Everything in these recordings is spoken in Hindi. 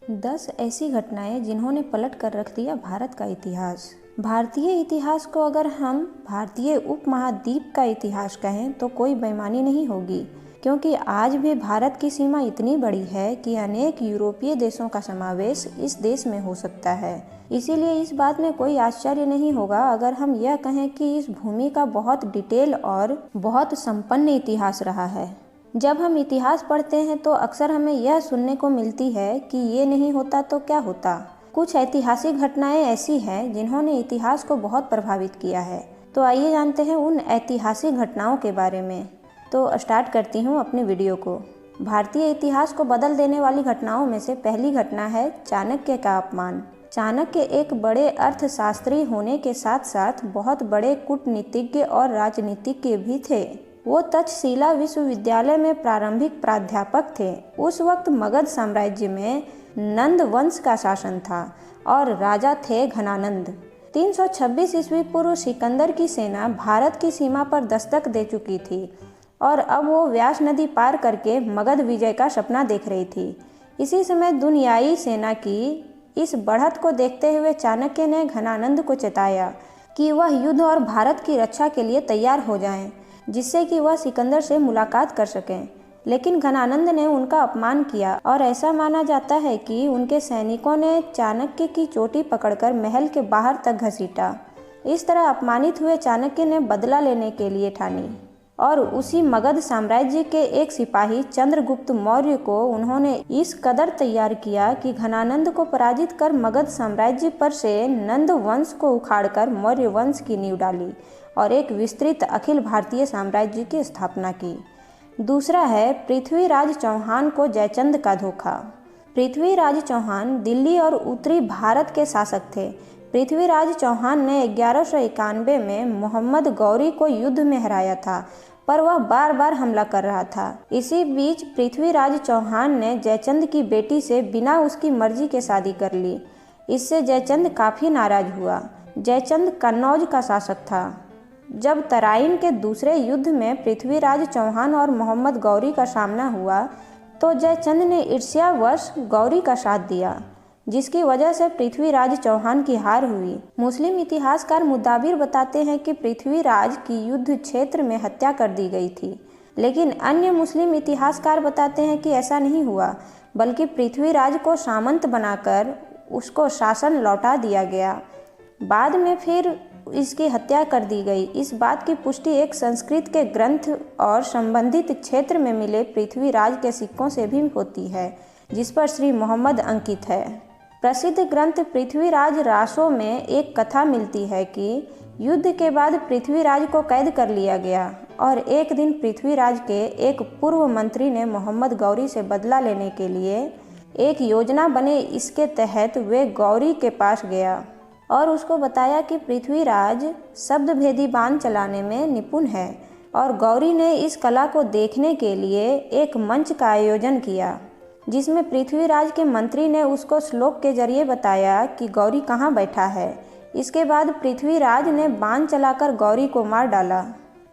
10 ऐसी घटनाएं जिन्होंने पलट कर रख दिया भारत का इतिहास। भारतीय इतिहास को अगर हम भारतीय उपमहाद्वीप का इतिहास कहें तो कोई बेईमानी नहीं होगी, क्योंकि आज भी भारत की सीमा इतनी बड़ी है कि अनेक यूरोपीय देशों का समावेश इस देश में हो सकता है। इसीलिए इस बात में कोई आश्चर्य नहीं होगा अगर हम यह कहें कि इस भूमि का बहुत डिटेल और बहुत संपन्न इतिहास रहा है। जब हम इतिहास पढ़ते हैं तो अक्सर हमें यह सुनने को मिलती है कि ये नहीं होता तो क्या होता। कुछ ऐतिहासिक घटनाएं ऐसी हैं जिन्होंने इतिहास को बहुत प्रभावित किया है। तो आइए जानते हैं उन ऐतिहासिक घटनाओं के बारे में। तो स्टार्ट करती हूँ अपनी वीडियो को। भारतीय इतिहास को बदल देने वाली घटनाओं में से पहली घटना है चाणक्य का अपमान। चाणक्य एक बड़े अर्थशास्त्री होने के साथ साथ बहुत बड़े कूटनीतिज्ञ और राजनीतिज्ञ भी थे। वो तक्षशिला विश्वविद्यालय में प्रारंभिक प्राध्यापक थे। उस वक्त मगध साम्राज्य में नंद वंश का शासन था और राजा थे घनानंद। 326 ईस्वी पूर्व सिकंदर की सेना भारत की सीमा पर दस्तक दे चुकी थी और अब वो व्यास नदी पार करके मगध विजय का सपना देख रही थी। इसी समय दुनियाई सेना की इस बढ़त को देखते हुए चाणक्य ने घनानंद को चेताया कि वह युद्ध और भारत की रक्षा के लिए तैयार हो जाएं, जिससे कि वह सिकंदर से मुलाकात कर सकें। लेकिन घनानंद ने उनका अपमान किया और ऐसा माना जाता है कि उनके सैनिकों ने चाणक्य की चोटी पकड़कर महल के बाहर तक घसीटा। इस तरह अपमानित हुए चाणक्य ने बदला लेने के लिए ठानी और उसी मगध साम्राज्य के एक सिपाही चंद्रगुप्त मौर्य को उन्होंने इस कदर तैयार किया कि घनानंद को पराजित कर मगध साम्राज्य पर से नंद वंश को उखाड़कर मौर्य वंश की नींव डाली और एक विस्तृत अखिल भारतीय साम्राज्य की स्थापना की। दूसरा है पृथ्वीराज चौहान को जयचंद का धोखा। पृथ्वीराज चौहान दिल्ली और उत्तरी भारत के शासक थे। पृथ्वीराज चौहान ने 1191 में मोहम्मद गौरी को युद्ध में हराया था, पर वह बार बार हमला कर रहा था। इसी बीच पृथ्वीराज चौहान ने जयचंद की बेटी से बिना उसकी मर्जी के शादी कर ली। इससे जयचंद काफ़ी नाराज हुआ। जयचंद कन्नौज का शासक था। जब तराइन के दूसरे युद्ध में पृथ्वीराज चौहान और मोहम्मद गौरी का सामना हुआ तो जयचंद ने ईर्ष्यावश गौरी का साथ दिया, जिसकी वजह से पृथ्वीराज चौहान की हार हुई। मुस्लिम इतिहासकार मुदाबिर बताते हैं कि पृथ्वीराज की युद्ध क्षेत्र में हत्या कर दी गई थी, लेकिन अन्य मुस्लिम इतिहासकार बताते हैं कि ऐसा नहीं हुआ, बल्कि पृथ्वीराज को सामंत बनाकर उसको शासन लौटा दिया गया। बाद में फिर इसकी हत्या कर दी गई। इस बात की पुष्टि एक संस्कृत के ग्रंथ और संबंधित क्षेत्र में मिले पृथ्वीराज के सिक्कों से भी होती है, जिस पर श्री मोहम्मद अंकित है। प्रसिद्ध ग्रंथ पृथ्वीराज रासो में एक कथा मिलती है कि युद्ध के बाद पृथ्वीराज को कैद कर लिया गया और एक दिन पृथ्वीराज के एक पूर्व मंत्री ने मोहम्मद गौरी से बदला लेने के लिए एक योजना बने। इसके तहत वे गौरी के पास गया और उसको बताया कि पृथ्वीराज शब्दभेदी बाण चलाने में निपुण है और गौरी ने इस कला को देखने के लिए एक मंच का आयोजन किया, जिसमें पृथ्वीराज के मंत्री ने उसको श्लोक के जरिए बताया कि गौरी कहाँ बैठा है। इसके बाद पृथ्वीराज ने बाण चलाकर गौरी को मार डाला।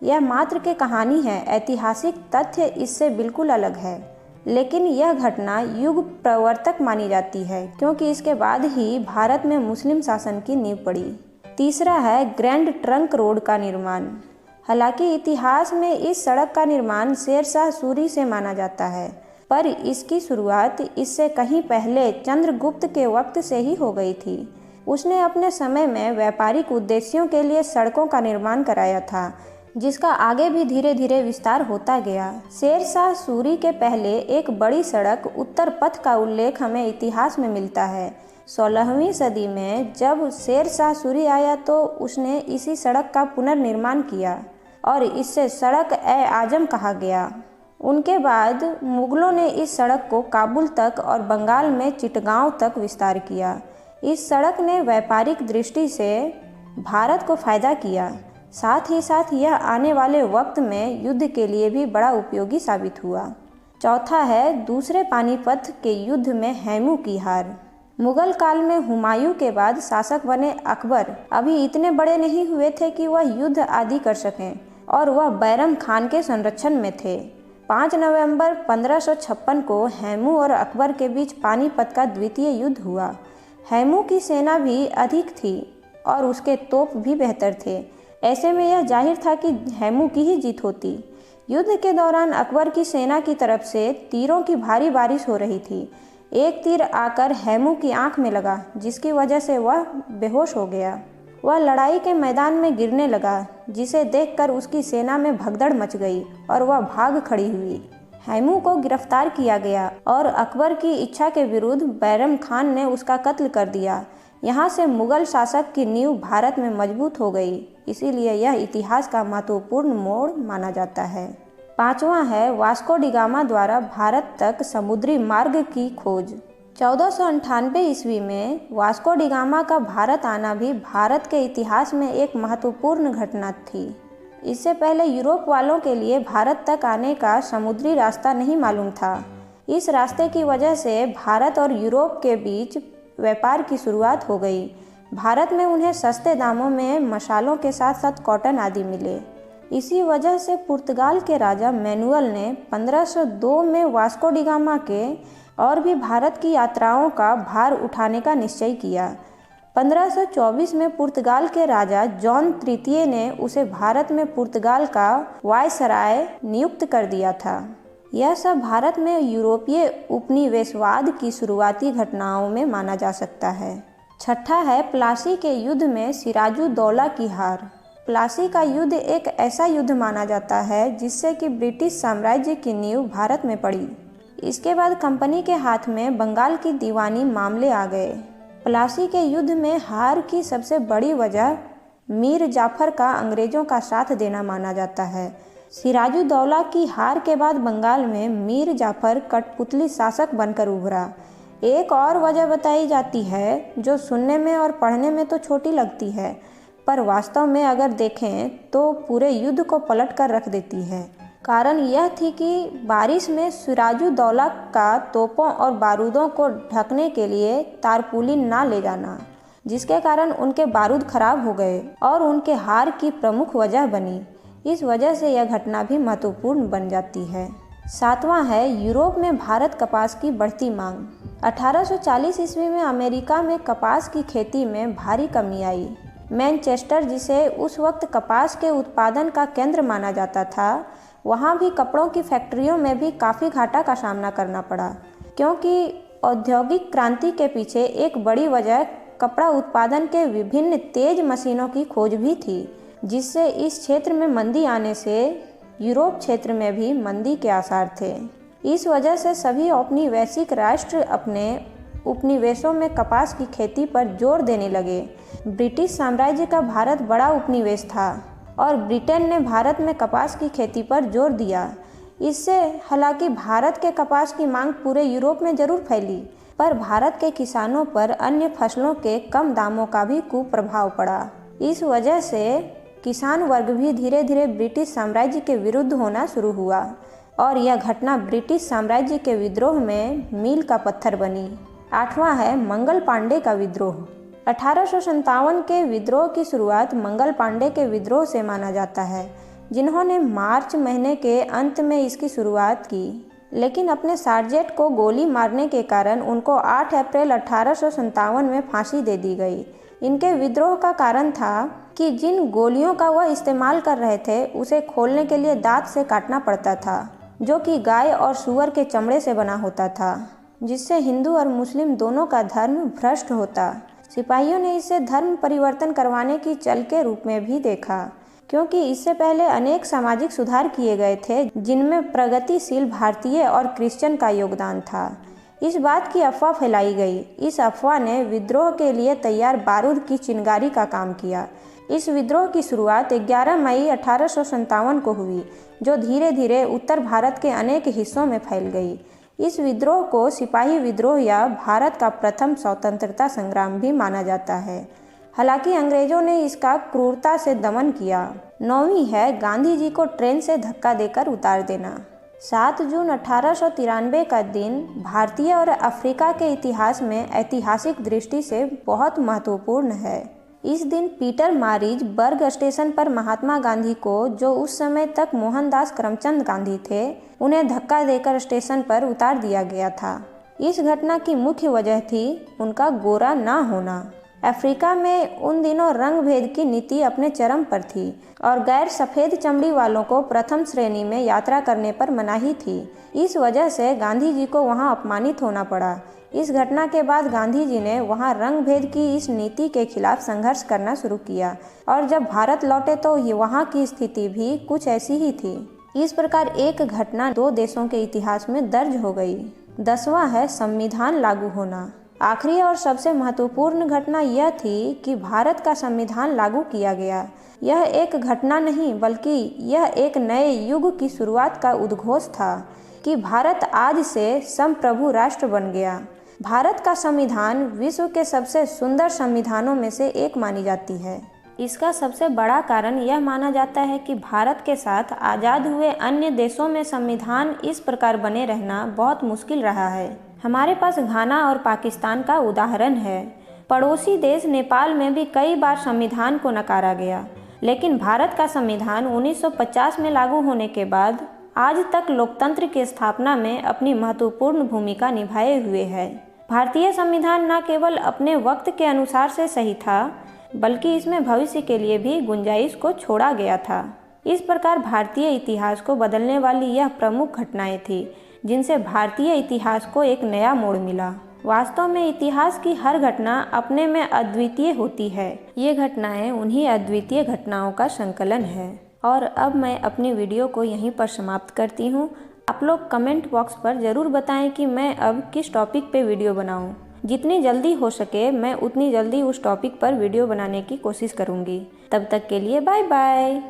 यह मात्र के कहानी है, ऐतिहासिक तथ्य इससे बिल्कुल अलग है, लेकिन यह घटना युग प्रवर्तक मानी जाती है क्योंकि इसके बाद ही भारत में मुस्लिम शासन की नींव पड़ी। तीसरा है ग्रैंड ट्रंक रोड का निर्माण। हालांकि इतिहास में इस सड़क का निर्माण शेरशाह सूरी से माना जाता है, पर इसकी शुरुआत इससे कहीं पहले चंद्रगुप्त के वक्त से ही हो गई थी। उसने अपने समय में व्यापारिक उद्देश्यों के लिए सड़कों का निर्माण कराया था, जिसका आगे भी धीरे धीरे विस्तार होता गया। शेरशाह सूरी के पहले एक बड़ी सड़क उत्तर पथ का उल्लेख हमें इतिहास में मिलता है। 16वीं सदी में जब शेरशाह सूरी आया तो उसने इसी सड़क का पुनर्निर्माण किया और इससे सड़क ए आजम कहा गया। उनके बाद मुगलों ने इस सड़क को काबुल तक और बंगाल में चिटगांव तक विस्तार किया। इस सड़क ने व्यापारिक दृष्टि से भारत को फायदा किया, साथ ही साथ यह आने वाले वक्त में युद्ध के लिए भी बड़ा उपयोगी साबित हुआ। चौथा है दूसरे पानीपत के युद्ध में हैमू की हार। मुगल काल में हुमायूं के बाद शासक बने अकबर अभी इतने बड़े नहीं हुए थे कि वह युद्ध आदि कर सकें और वह बैरम खान के संरक्षण में थे। 5 नवंबर 1556 को हैमू और अकबर के बीच पानीपत का द्वितीय युद्ध हुआ। हैमू की सेना भी अधिक थी और उसके तोप भी बेहतर थे। ऐसे में यह जाहिर था कि हैमू की ही जीत होती। युद्ध के दौरान अकबर की सेना की तरफ से तीरों की भारी बारिश हो रही थी। एक तीर आकर हैमू की आंख में लगा, जिसकी वजह से वह बेहोश हो गया। वह लड़ाई के मैदान में गिरने लगा, जिसे देखकर उसकी सेना में भगदड़ मच गई और वह भाग खड़ी हुई। हैमू को गिरफ्तार किया गया और अकबर की इच्छा के विरुद्ध बैरम खान ने उसका कत्ल कर दिया। यहाँ से मुगल शासक की नींव भारत में मजबूत हो गई। इसीलिए यह इतिहास का महत्वपूर्ण मोड़ माना जाता है। 5वां है वास्को डी गामा द्वारा भारत तक समुद्री मार्ग की खोज। 1498 ईस्वी में वास्को डी गामा का भारत आना भी भारत के इतिहास में एक महत्वपूर्ण घटना थी। इससे पहले यूरोप वालों के लिए भारत तक आने का समुद्री रास्ता नहीं मालूम था। इस रास्ते की वजह से भारत और यूरोप के बीच व्यापार की शुरुआत हो गई। भारत में उन्हें सस्ते दामों में मसालों के साथ साथ कॉटन आदि मिले। इसी वजह से पुर्तगाल के राजा मैनुअल ने 1502 में वास्को डी गामा के और भी भारत की यात्राओं का भार उठाने का निश्चय किया। 1524 में पुर्तगाल के राजा जॉन तृतीय ने उसे भारत में पुर्तगाल का वायसराय नियुक्त कर दिया था। यह सब भारत में यूरोपीय उपनिवेशवाद की शुरुआती घटनाओं में माना जा सकता है। 6ठा है प्लासी के युद्ध में सिराजुद्दौला की हार। प्लासी का युद्ध एक ऐसा युद्ध माना जाता है जिससे कि ब्रिटिश साम्राज्य की नींव भारत में पड़ी। इसके बाद कंपनी के हाथ में बंगाल की दीवानी मामले आ गए। प्लासी के युद्ध में हार की सबसे बड़ी वजह मीर जाफर का अंग्रेजों का साथ देना माना जाता है। सिराजुद्दौला की हार के बाद बंगाल में मीर जाफर कठपुतली शासक बनकर उभरा। एक और वजह बताई जाती है जो सुनने में और पढ़ने में तो छोटी लगती है, पर वास्तव में अगर देखें तो पूरे युद्ध को पलट कर रख देती है। कारण यह थी कि बारिश में सिराजुद्दौला का तोपों और बारूदों को ढकने के लिए तारपुलिन ना ले जाना, जिसके कारण उनके बारूद खराब हो गए और उनके हार की प्रमुख वजह बनी। इस वजह से यह घटना भी महत्वपूर्ण बन जाती है। 7वां है यूरोप में भारत कपास की बढ़ती मांग। 1840 ईस्वी में अमेरिका में कपास की खेती में भारी कमी आई। मैनचेस्टर, जिसे उस वक्त कपास के उत्पादन का केंद्र माना जाता था, वहाँ भी कपड़ों की फैक्ट्रियों में भी काफ़ी घाटा का सामना करना पड़ा, क्योंकि औद्योगिक क्रांति के पीछे एक बड़ी वजह कपड़ा उत्पादन के विभिन्न तेज मशीनों की खोज भी थी, जिससे इस क्षेत्र में मंदी आने से यूरोप क्षेत्र में भी मंदी के आसार थे। इस वजह से सभी औपनिवेशिक राष्ट्र अपने उपनिवेशों में कपास की खेती पर जोर देने लगे। ब्रिटिश साम्राज्य का भारत बड़ा उपनिवेश था और ब्रिटेन ने भारत में कपास की खेती पर जोर दिया। इससे हालांकि भारत के कपास की मांग पूरे यूरोप में जरूर फैली, पर भारत के किसानों पर अन्य फसलों के कम दामों का भी कुप्रभाव पड़ा। इस वजह से किसान वर्ग भी धीरे धीरे ब्रिटिश साम्राज्य के विरुद्ध होना शुरू हुआ और यह घटना ब्रिटिश साम्राज्य के विद्रोह में मील का पत्थर बनी। 8वां है मंगल पांडे का विद्रोह। 1857 के विद्रोह की शुरुआत मंगल पांडे के विद्रोह से माना जाता है, जिन्होंने मार्च महीने के अंत में इसकी शुरुआत की, लेकिन अपने सार्जेंट को गोली मारने के कारण उनको 8 अप्रैल 1857 में फांसी दे दी गई। इनके विद्रोह का कारण था कि जिन गोलियों का वह इस्तेमाल कर रहे थे उसे खोलने के लिए दांत से काटना पड़ता था, जो कि गाय और सूअर के चमड़े से बना होता था, जिससे हिंदू और मुस्लिम दोनों का धर्म भ्रष्ट होता। सिपाहियों ने इसे धर्म परिवर्तन करवाने की चल के रूप में भी देखा, क्योंकि इससे पहले अनेक सामाजिक सुधार किए गए थे जिनमें प्रगतिशील भारतीय और क्रिश्चियन का योगदान था। इस बात की अफवाह फैलाई गई। इस अफवाह ने विद्रोह के लिए तैयार बारूद की चिंगारी का काम किया। इस विद्रोह की शुरुआत 11 मई 1857 को हुई, जो धीरे धीरे उत्तर भारत के अनेक हिस्सों में फैल गई। इस विद्रोह को सिपाही विद्रोह या भारत का प्रथम स्वतंत्रता संग्राम भी माना जाता है। हालांकि अंग्रेजों ने इसका क्रूरता से दमन किया। 9वीं है गांधी जी को ट्रेन से धक्का देकर उतार देना। 7 जून 1893 का दिन भारतीय और अफ्रीका के इतिहास में ऐतिहासिक दृष्टि से बहुत महत्वपूर्ण है। इस दिन पीटर मारिजबर्ग स्टेशन पर महात्मा गांधी को, जो उस समय तक मोहनदास करमचंद गांधी थे, उन्हें धक्का देकर स्टेशन पर उतार दिया गया था। इस घटना की मुख्य वजह थी उनका गोरा ना होना। अफ्रीका में उन दिनों रंग भेद की नीति अपने चरम पर थी और गैर सफ़ेद चमड़ी वालों को प्रथम श्रेणी में यात्रा करने पर मनाही थी। इस वजह से गांधी जी को वहां अपमानित होना पड़ा। इस घटना के बाद गांधी जी ने वहां रंग भेद की इस नीति के खिलाफ संघर्ष करना शुरू किया और जब भारत लौटे तो वहां की स्थिति भी कुछ ऐसी ही थी। इस प्रकार एक घटना दो देशों के इतिहास में दर्ज हो गई। 10वां है संविधान लागू होना। आखिरी और सबसे महत्वपूर्ण घटना यह थी कि भारत का संविधान लागू किया गया। यह एक घटना नहीं बल्कि यह एक नए युग की शुरुआत का उद्घोष था कि भारत आज से संप्रभु राष्ट्र बन गया। भारत का संविधान विश्व के सबसे सुंदर संविधानों में से एक मानी जाती है। इसका सबसे बड़ा कारण यह माना जाता है कि भारत के साथ आज़ाद हुए अन्य देशों में संविधान इस प्रकार बने रहना बहुत मुश्किल रहा है। हमारे पास घाना और पाकिस्तान का उदाहरण है। पड़ोसी देश नेपाल में भी कई बार संविधान को नकारा गया, लेकिन भारत का संविधान 1950 में लागू होने के बाद आज तक लोकतंत्र की स्थापना में अपनी महत्वपूर्ण भूमिका निभाए हुए है। भारतीय संविधान न केवल अपने वक्त के अनुसार से सही था, बल्कि इसमें भविष्य के लिए भी गुंजाइश को छोड़ा गया था। इस प्रकार भारतीय इतिहास को बदलने वाली यह प्रमुख घटनाएं थी जिनसे भारतीय इतिहास को एक नया मोड़ मिला। वास्तव में इतिहास की हर घटना अपने में अद्वितीय होती है। ये घटनाएं उन्हीं अद्वितीय घटनाओं का संकलन है। और अब मैं अपनी वीडियो को यहीं पर समाप्त करती हूँ। आप लोग कमेंट बॉक्स पर ज़रूर बताएं कि मैं अब किस टॉपिक पे वीडियो बनाऊँ। जितनी जल्दी हो सके मैं उतनी जल्दी उस टॉपिक पर वीडियो बनाने की कोशिश करूँगी। तब तक के लिए बाय बाय।